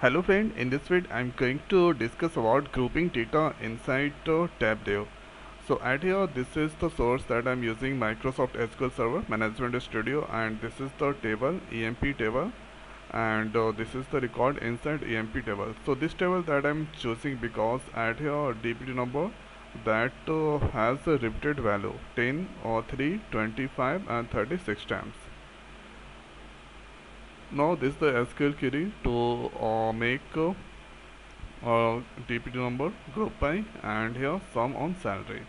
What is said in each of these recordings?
Hello friend, in this video I'm going to discuss about grouping data inside Tableau. So at here this is the source that I'm using, Microsoft SQL Server Management Studio, and this is the table EMP table, and this is the record inside EMP table. So this table that I'm choosing because at here DPT number that has a repeated value 10 or 3, 25 and 36 times. Now this is the SQL query to make DPT number group by and here sum on salary.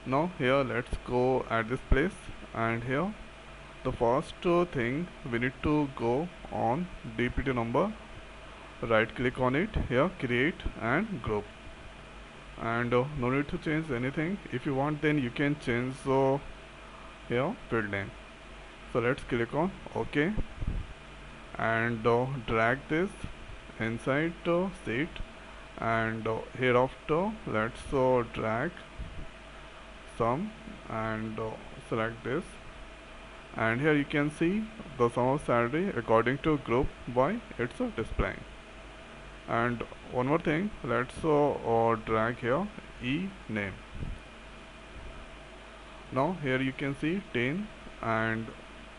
Now here let's go at this place, and here the first thing we need to go on DPT number, right click on it, here create and group, and no need to change anything. If you want then you can change here field name. So let's click on OK and drag this inside the sheet, and hereafter let's drag sum and select this, and here you can see the sum of salary according to group by it's displaying. And one more thing, let's drag here e name. Now here you can see 10 and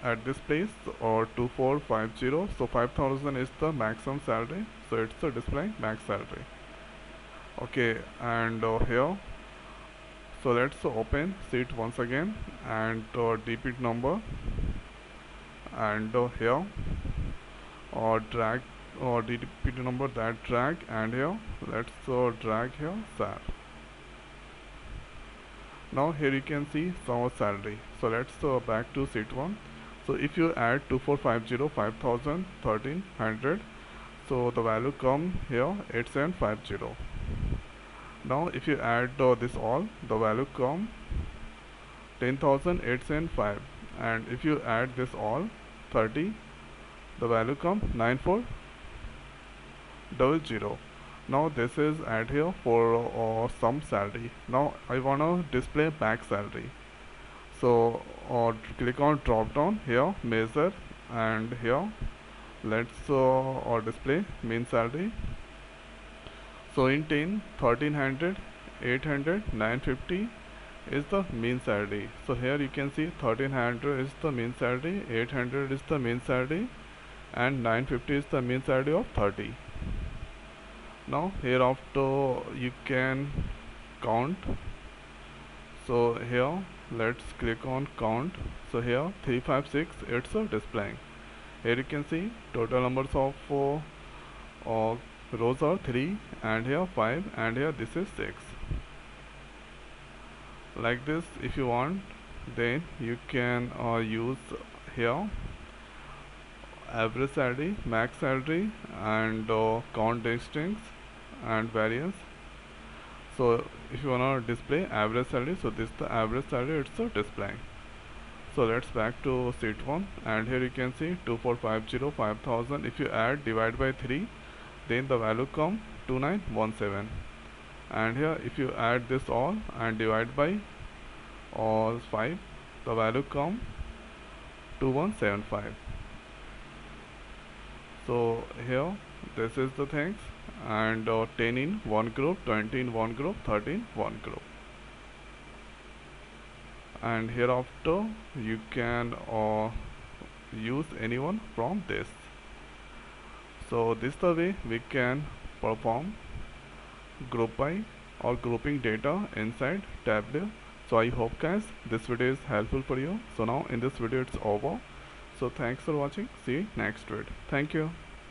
at this place or 2450, so 5000 is the maximum salary, so it's displaying max salary. Okay, and here so let's open sheet once again and DPT number, and here drag DPT number that drag, and here let's drag here sal. Now here you can see sum of salary. So let's back to sheet 1. So if you add 2450, 5000, 1300, so the value come here 8750. Now if you add this all, the value come 10,805, and if you add this all 30, the value come 9400. Now this is add here for some salary. Now I wanna display max salary, so click on drop down here measure, and here let's display mean salary. So in 10, 1300, 800, 950 is the mean salary. So here you can see 1300 is the mean salary, 800 is the mean salary, and 950 is the mean salary of 30. Now hereafter you can count. So here let's click on count. So here 356 it's displaying. Here you can see total numbers of rows are 3, and here 5, and here this is 6. Like this, if you want then you can use here average salary, max salary, and count strings and variance. So if you wanna display average salary, so this is the average salary it's displaying. So let's back to sheet 1, and here you can see 2450, 5000. If you add divide by 3, then the value come 2917, and here if you add this all and divide by all 5, the value come 2175. So here this is the things, and 10 in one group, 20 in one group, 30 in one group, and hereafter you can use anyone from this. So this is the way we can perform group by or grouping data inside Tableau. So I hope guys this video is helpful for you. So now in this video it's over. So thanks for watching. See you next video. Thank you.